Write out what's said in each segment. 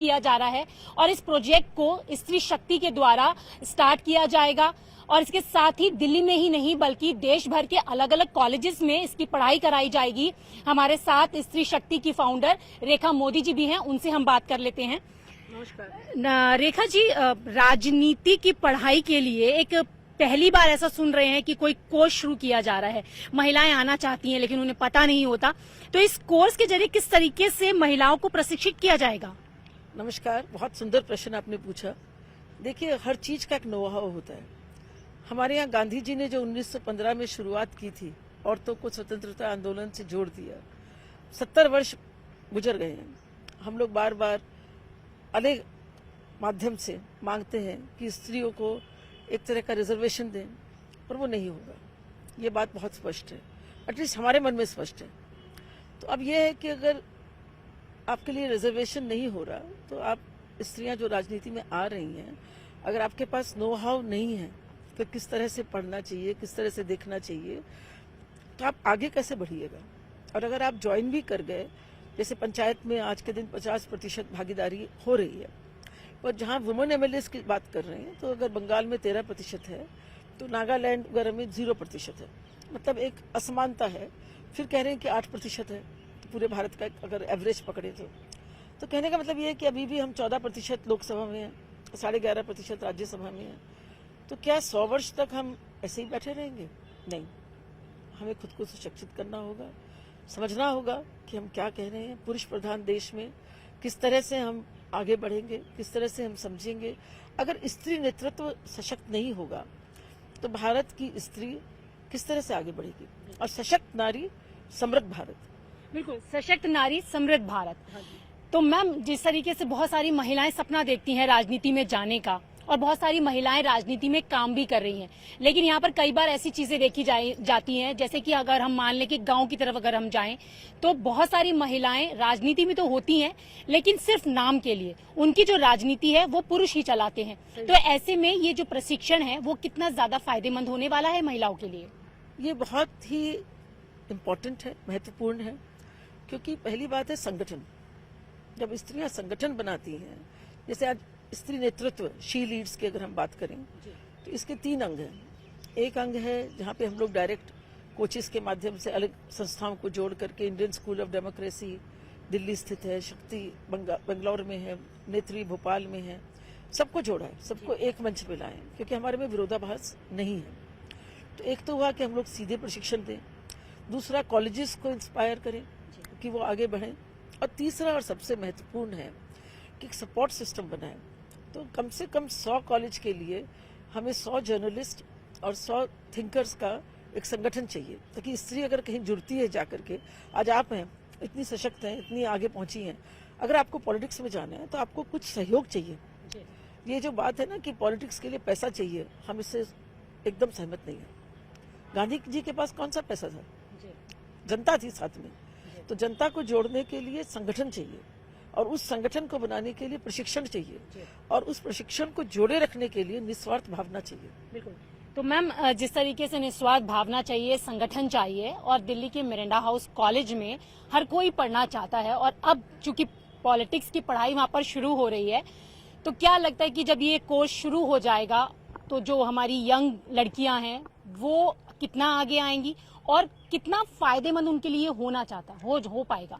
किया जा रहा है और इस प्रोजेक्ट को स्त्री शक्ति के द्वारा स्टार्ट किया जाएगा और इसके साथ ही दिल्ली में ही नहीं बल्कि देश भर के अलग अलग कॉलेजेस में इसकी पढ़ाई कराई जाएगी। हमारे साथ स्त्री शक्ति की फाउंडर रेखा मोदी जी भी हैं, उनसे हम बात कर लेते हैं। नमस्कार रेखा जी, राजनीति की पढ़ाई के लिए एक पहली बार ऐसा सुन रहे हैं कि कोई कोर्स शुरू किया जा रहा है। महिलाएं आना चाहती हैं लेकिन उन्हें पता नहीं होता, तो इस कोर्स के जरिए किस तरीके से महिलाओं को प्रशिक्षित किया जाएगा? नमस्कार, बहुत सुंदर प्रश्न आपने पूछा। देखिए, हर चीज का एक नोहाव होता है। हमारे यहाँ गांधी जी ने जो 1915 में शुरुआत की थी, औरतों को स्वतंत्रता आंदोलन से जोड़ दिया, 70 वर्ष गुजर गए हैं। हम लोग बार बार अनेक माध्यम से मांगते हैं कि स्त्रियों को एक तरह का रिजर्वेशन दें, पर वो नहीं होगा। ये बात बहुत स्पष्ट है, एटलीस्ट हमारे मन में स्पष्ट है। तो अब ये है कि अगर आपके लिए रिजर्वेशन नहीं हो रहा, तो आप स्त्रियां जो राजनीति में आ रही हैं, अगर आपके पास नो हाउ नहीं है कि किस तरह से पढ़ना चाहिए, किस तरह से देखना चाहिए, तो आप आगे कैसे बढ़िएगा। और अगर आप ज्वाइन भी कर गए, जैसे पंचायत में आज के दिन 50% भागीदारी हो रही है, और जहां वुमेन एमएलए की बात कर रहे हैं, तो अगर बंगाल में 13% है, तो नागालैंड वगैरह में 0% है। मतलब एक असमानता है। फिर कह रहे हैं कि 8% है पूरे भारत का अगर एवरेज पकड़े तो कहने का मतलब ये है कि अभी भी हम 14% लोकसभा में हैं, 11.5% राज्यसभा में हैं। तो क्या 100 वर्ष तक हम ऐसे ही बैठे रहेंगे? नहीं, हमें खुद को सशक्तित करना होगा, समझना होगा कि हम क्या कह रहे हैं। पुरुष प्रधान देश में किस तरह से हम आगे बढ़ेंगे, किस तरह से हम समझेंगे। अगर स्त्री नेतृत्व सशक्त नहीं होगा तो भारत की स्त्री किस तरह से आगे बढ़ेगी। और सशक्त नारी समृद्ध भारत। बिल्कुल, सशक्त नारी समृद्ध भारत। तो मैम, जिस तरीके से बहुत सारी महिलाएं सपना देखती हैं राजनीति में जाने का, और बहुत सारी महिलाएं राजनीति में काम भी कर रही हैं, लेकिन यहाँ पर कई बार ऐसी चीजें देखी जाती हैं, जैसे कि अगर हम मान लें कि गांव की तरफ अगर हम जाएं, तो बहुत सारी महिलाएं राजनीति में तो होती हैं लेकिन सिर्फ नाम के लिए। उनकी जो राजनीति है वो पुरुष ही चलाते हैं। तो ऐसे में ये जो प्रशिक्षण है वो कितना ज्यादा फायदेमंद होने वाला है महिलाओं के लिए? ये बहुत ही इम्पोर्टेंट है, महत्वपूर्ण है। क्योंकि पहली बात है संगठन। जब स्त्रियां संगठन बनाती हैं, जैसे आज स्त्री नेतृत्व, शी लीड्स की अगर हम बात करें, तो इसके 3 अंग हैं। एक अंग है जहां पे हम लोग डायरेक्ट कोचेस के माध्यम से अलग संस्थाओं को जोड़ करके, Indian school of democracy Delhi स्थित है, शक्ति बंगलौर में है, नेत्री भोपाल में है, सबको जोड़ा है, सबको एक मंच पे लाए, क्योंकि हमारे में विरोधाभास नहीं है। तो एक तो हुआ कि हम लोग सीधे प्रशिक्षण दें, दूसरा कॉलेजेस को इंस्पायर करें कि वो आगे बढ़ें, और तीसरा और सबसे महत्वपूर्ण है कि एक सपोर्ट सिस्टम बनाएं। तो कम से कम 100 कॉलेज के लिए हमें 100 जर्नलिस्ट और 100 थिंकर्स का एक संगठन चाहिए, ताकि स्त्री अगर कहीं जुड़ती है जाकर के, आज आप हैं, इतनी सशक्त हैं, इतनी आगे पहुंची हैं, अगर आपको पॉलिटिक्स में जाना है तो आपको कुछ सहयोग चाहिए। ये जो बात है ना कि पॉलिटिक्स के लिए पैसा चाहिए, हम इससे एकदम सहमत नहीं है। गांधी जी के पास कौन सा पैसा था? जनता थी साथ में। तो जनता को जोड़ने के लिए संगठन चाहिए, और उस संगठन को बनाने के लिए प्रशिक्षण चाहिए, और उस प्रशिक्षण को जोड़े रखने के लिए निस्वार्थ भावना चाहिए। बिल्कुल। तो मैम, जिस तरीके से निस्वार्थ भावना चाहिए, संगठन चाहिए, और दिल्ली के मिरांडा हाउस कॉलेज में हर कोई पढ़ना चाहता है, और अब चूंकि पॉलिटिक्स की पढ़ाई वहाँ पर शुरू हो रही है, तो क्या लगता है कि जब ये कोर्स शुरू हो जाएगा तो जो हमारी यंग लड़कियां हैं वो कितना आगे आएंगी और कितना फायदेमंद उनके लिए होना चाहता हो पाएगा?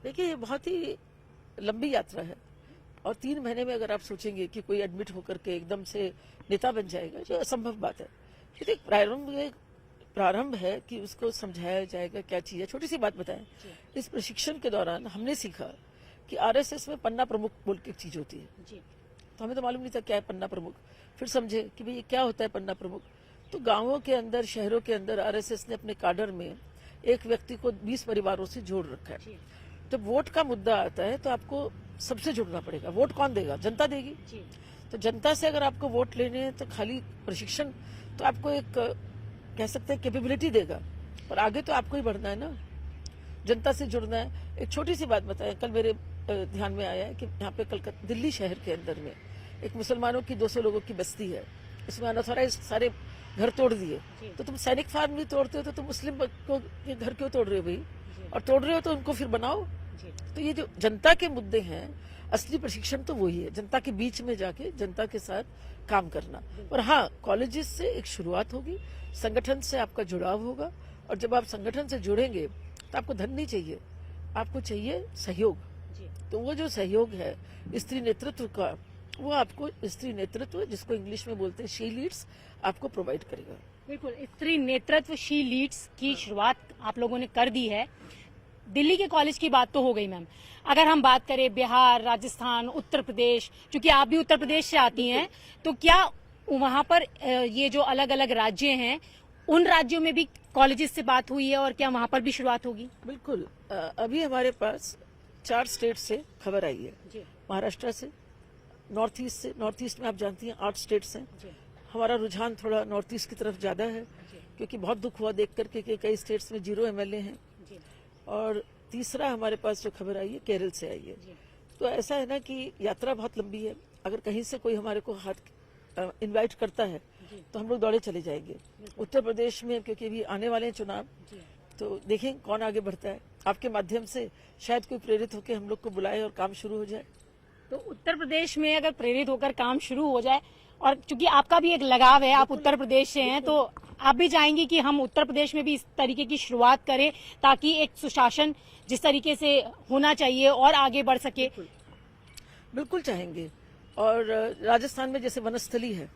देखिए, ये बहुत ही लंबी यात्रा है, और 3 महीने में अगर आप सोचेंगे कि कोई एडमिट होकर के एकदम से नेता बन जाएगा, जो असंभव बात है। ये एक प्रारंभ है कि उसको समझाया जाएगा क्या चीज है। छोटी सी बात बताएं, इस प्रशिक्षण के दौरान हमने सीखा कि आरएसएस में पन्ना प्रमुख बोल के एक चीज होती है। तो हमें तो मालूम नहीं था क्या है पन्ना प्रमुख। फिर समझे कि भाई ये क्या होता है पन्ना प्रमुख। तो गांवों के अंदर, शहरों के अंदर आरएसएस ने अपने काडर में एक व्यक्ति को 20 परिवारों से जोड़ रखा है। जब वोट का मुद्दा आता है तो आपको सबसे जुड़ना पड़ेगा। वोट कौन देगा? जनता देगी। तो जनता से अगर आपको वोट लेने हैं तो खाली प्रशिक्षण तो आपको एक कह सकते हैं कैपेबिलिटी देगा, पर आगे तो आपको ही बढ़ना है ना, जनता से जुड़ना है। एक छोटी सी बात बताएं, कल मेरे ध्यान में आया है कि यहाँ पे कलकत्ता, दिल्ली शहर के अंदर में एक मुसलमानों की 200 लोगों की बस्ती है, उसमें अनऑथराइज सारे घर तोड़ दिए। तो तुम सैनिक फार्म भी तोड़ते हो तो तुम मुस्लिम को घर क्यों तोड़ रहे हो भाई? और तोड़ रहे हो तो उनको फिर बनाओ। तो ये जो जनता के मुद्दे हैं, असली प्रशिक्षण तो वही है, जनता के बीच में जाके जनता के साथ काम करना। और हाँ, कॉलेजेस से एक शुरुआत होगी, संगठन से आपका जुड़ाव होगा, और जब आप संगठन से जुड़ेंगे तो आपको धन नहीं चाहिए, आपको चाहिए सहयोग। तो वो जो सहयोग है स्त्री नेतृत्व का, वो आपको स्त्री नेतृत्व, जिसको इंग्लिश में बोलते हैं शी लीड्स, आपको प्रोवाइड करेगा। बिल्कुल, स्त्री नेतृत्व शी लीड्स की शुरुआत आप लोगों ने कर दी है। दिल्ली के कॉलेज की बात तो हो गई मैम, अगर हम बात करें बिहार, राजस्थान, उत्तर प्रदेश, क्योंकि आप भी उत्तर प्रदेश से आती हैं, तो क्या वहां पर ये जो अलग अलग राज्य हैं, उन राज्यों में भी कॉलेजेस से बात हुई है और क्या वहां पर भी शुरुआत होगी? बिल्कुल, अभी हमारे पास 4 स्टेट से खबर आई है, जी महाराष्ट्र से, नॉर्थ ईस्ट से। नॉर्थ ईस्ट में आप जानती हैं 8 स्टेट्स हैं। जी हमारा रुझान थोड़ा नॉर्थ ईस्ट की तरफ ज्यादा है, क्योंकि बहुत दुख हुआ देख करके कि कई स्टेट्स में 0 MLA हैं। जी और तीसरा हमारे पास जो खबर आई है केरल से आई है। तो ऐसा है ना कि यात्रा बहुत लंबी है, अगर कहीं से कोई हमारे को हाथ इनवाइट करता है तो हम लोग दौड़े चले जाएंगे। उत्तर प्रदेश में क्योंकि अभी आने वाले हैं चुनाव, तो देखें कौन आगे बढ़ता है। आपके माध्यम से शायद कोई प्रेरित होकर हम लोग को बुलाए और काम शुरू हो जाए। तो उत्तर प्रदेश में अगर प्रेरित होकर काम शुरू हो जाए, और चूंकि आपका भी एक लगाव है, आप उत्तर प्रदेश से हैं, तो आप भी चाहेंगे कि हम उत्तर प्रदेश में भी इस तरीके की शुरुआत करें ताकि एक सुशासन जिस तरीके से होना चाहिए और आगे बढ़ सके। बिल्कुल चाहेंगे। और राजस्थान में जैसे वनस्थली है,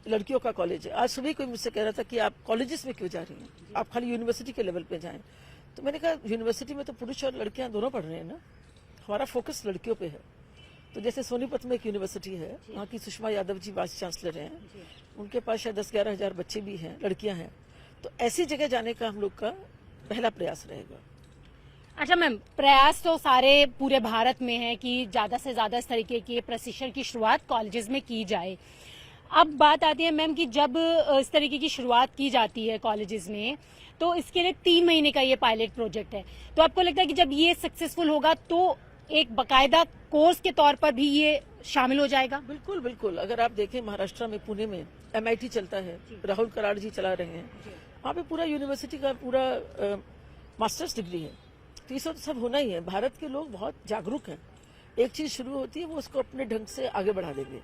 लड़कियों का कॉलेज है। आज सुबह कोई मुझसे कह रहा था कि आप कॉलेजेस में क्यों जा रही हैं, आप खाली यूनिवर्सिटी के लेवल पे जाएं। तो मैंने कहा यूनिवर्सिटी में तो पुरुष और लड़कियां दोनों पढ़ रहे हैं ना, हमारा फोकस लड़कियों पे है। तो जैसे सोनीपत में एक यूनिवर्सिटी है, वहाँ की सुषमा यादव जी वाइस चांसलर हैं, उनके पास शायद 10-11 हजार बच्चे भी हैं, लड़कियां हैं। तो ऐसी जगह जाने का हम लोग का पहला प्रयास रहेगा। अच्छा मैम, प्रयास तो सारे पूरे भारत में है कि ज्यादा से ज्यादा इस तरीके के प्रशिक्षण की शुरुआत कॉलेजेस में की जाए। अब बात आती है मैम कि जब इस तरीके की शुरुआत की जाती है कॉलेजेस में, तो इसके लिए 3 महीने का ये पायलट प्रोजेक्ट है। तो आपको लगता है कि जब ये सक्सेसफुल होगा तो एक बकायदा कोर्स के तौर पर भी ये शामिल हो जाएगा? बिल्कुल बिल्कुल। अगर आप देखें महाराष्ट्र में पुणे में MIT चलता है, राहुल कराड़ जी चला रहे हैं, वहाँ पे पूरा यूनिवर्सिटी का पूरा मास्टर्स डिग्री है। तो ये सब होना ही है। भारत के लोग बहुत जागरूक हैं। एक चीज शुरू होती है वो उसको अपने ढंग से आगे बढ़ा देंगे।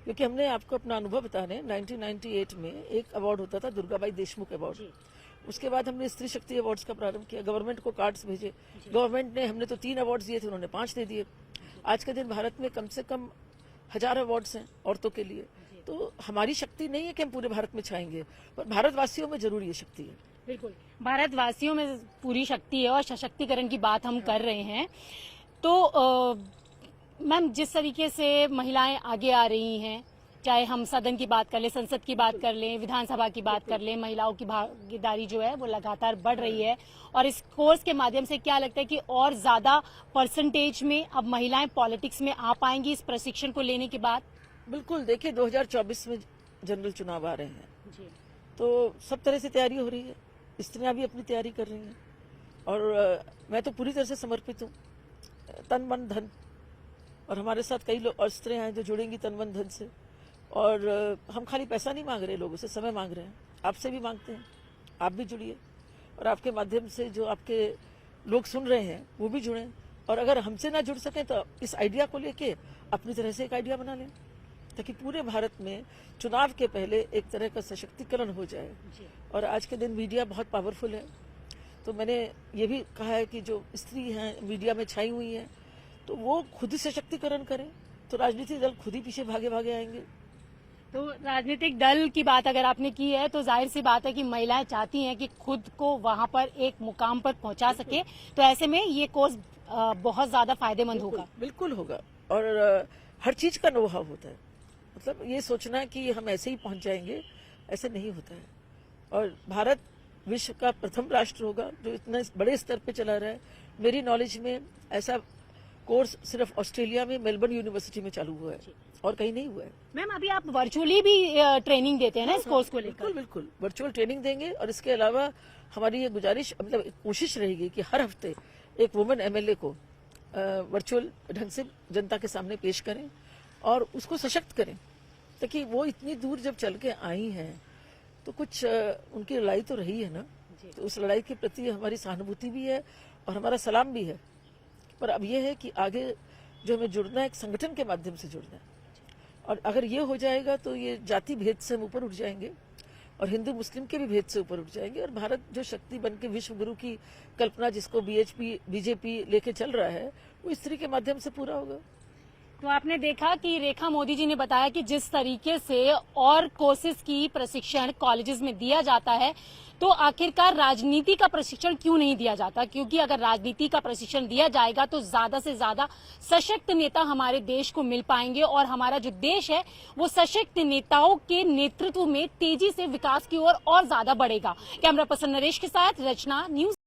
क्योंकि हमने आपको अपना अनुभव बता रहे हैं, 1998 में एक अवार्ड होता था दुर्गाबाई देशमुख अवार्ड। उसके बाद हमने स्त्री शक्ति अवार्ड्स का प्रारंभ किया, गवर्नमेंट को कार्ड्स भेजे, गवर्नमेंट ने, हमने तो 3 अवार्ड्स दिए थे, उन्होंने 5 दे दिए। आज के दिन भारत में कम से कम 1000 अवार्ड्स हैं औरतों के लिए। तो हमारी शक्ति नहीं है कि हम पूरे भारत में छाएंगे, पर भारतवासियों में जरूर ये शक्ति है। बिल्कुल, भारतवासियों में पूरी शक्ति है और सशक्तिकरण की बात हम कर रहे हैं। तो मैम, जिस तरीके से महिलाएं आगे आ रही हैं, चाहे हम सदन की बात कर लें, संसद की बात कर लें, विधानसभा की बात कर लें, महिलाओं की भागीदारी जो है वो लगातार बढ़ रही है। और इस कोर्स के माध्यम से क्या लगता है कि और ज्यादा परसेंटेज में अब महिलाएं पॉलिटिक्स में आ पाएंगी इस प्रशिक्षण को लेने के बाद? बिल्कुल। देखिए 2024 में जनरल चुनाव आ रहे हैं, तो सब तरह से तैयारी हो रही है, स्त्रियां भी अपनी तैयारी कर रही हैं। और मैं तो पूरी तरह से समर्पित हूँ, तन मन धन। और हमारे साथ कई लोग और स्त्रियां हैं जो जुड़ेंगी तन मन धन से। और हम खाली पैसा नहीं मांग रहे लोगों से, समय मांग रहे हैं, आपसे भी मांगते हैं। आप भी जुड़िए और आपके माध्यम से जो आपके लोग सुन रहे हैं वो भी जुड़ें। और अगर हमसे ना जुड़ सकें तो इस आइडिया को लेके अपनी तरह से एक आइडिया बना लें, ताकि पूरे भारत में चुनाव के पहले एक तरह का सशक्तिकरण हो जाए। और आज के दिन मीडिया बहुत पावरफुल है, तो मैंने ये भी कहा है कि जो स्त्री हैं मीडिया में छाई हुई हैं, तो वो खुद ही सशक्तिकरण करें, तो राजनीतिक दल खुद ही पीछे भागे भागे आएंगे। तो राजनीतिक दल की बात अगर आपने की है, तो जाहिर सी बात है कि महिलाएं चाहती हैं कि खुद को वहां पर एक मुकाम पर पहुंचा सके। तो ऐसे में ये कोर्स बहुत ज्यादा फायदेमंद होगा। बिल्कुल होगा। और हर चीज का नोहाव होता है, मतलब ये सोचना कि हम ऐसे ही पहुंच जाएंगे, ऐसे नहीं होता है। और भारत विश्व का प्रथम राष्ट्र होगा जो इतना बड़े स्तर पे चला रहा है। मेरी नॉलेज में ऐसा कोर्स सिर्फ ऑस्ट्रेलिया में मेलबर्न यूनिवर्सिटी में चालू हुआ है और कहीं नहीं हुआ है। मैम, अभी आप वर्चुअली भी ट्रेनिंग देते हैं ना इस कोर्स को लेकर? बिल्कुल बिल्कुल, वर्चुअल ट्रेनिंग देंगे। और इसके अलावा हमारी ये गुजारिश, मतलब कोशिश रहेगी कि हर हफ्ते एक वुमेन MLA को वर्चुअल ढंग से जनता के सामने पेश करें और उसको सशक्त करें, ताकि वो इतनी दूर जब चल के आई हैं तो कुछ उनकी लड़ाई तो रही है ना, तो उस लड़ाई के प्रति हमारी सहानुभूति भी है और हमारा सलाम भी है। पर अब यह है कि आगे जो हमें जुड़ना है एक संगठन के माध्यम से जुड़ना है। और अगर ये हो जाएगा तो ये जाति भेद से हम ऊपर उठ जाएंगे और हिंदू मुस्लिम के भी भेद से ऊपर उठ जाएंगे और भारत जो शक्ति बन के विश्व गुरु की कल्पना जिसको बीजेपी लेके चल रहा है वो इस तरह के माध्यम से पूरा होगा। तो आपने देखा कि रेखा मोदी जी ने बताया कि जिस तरीके से और कोर्सेज की प्रशिक्षण कॉलेजेस में दिया जाता है, तो आखिरकार राजनीति का प्रशिक्षण क्यों नहीं दिया जाता? क्योंकि अगर राजनीति का प्रशिक्षण दिया जाएगा तो ज्यादा से ज्यादा सशक्त नेता हमारे देश को मिल पाएंगे और हमारा जो देश है वो सशक्त नेताओं के नेतृत्व में तेजी से विकास की ओर और ज्यादा बढ़ेगा। कैमरा पर्सन नरेश के साथ रचना, न्यूज।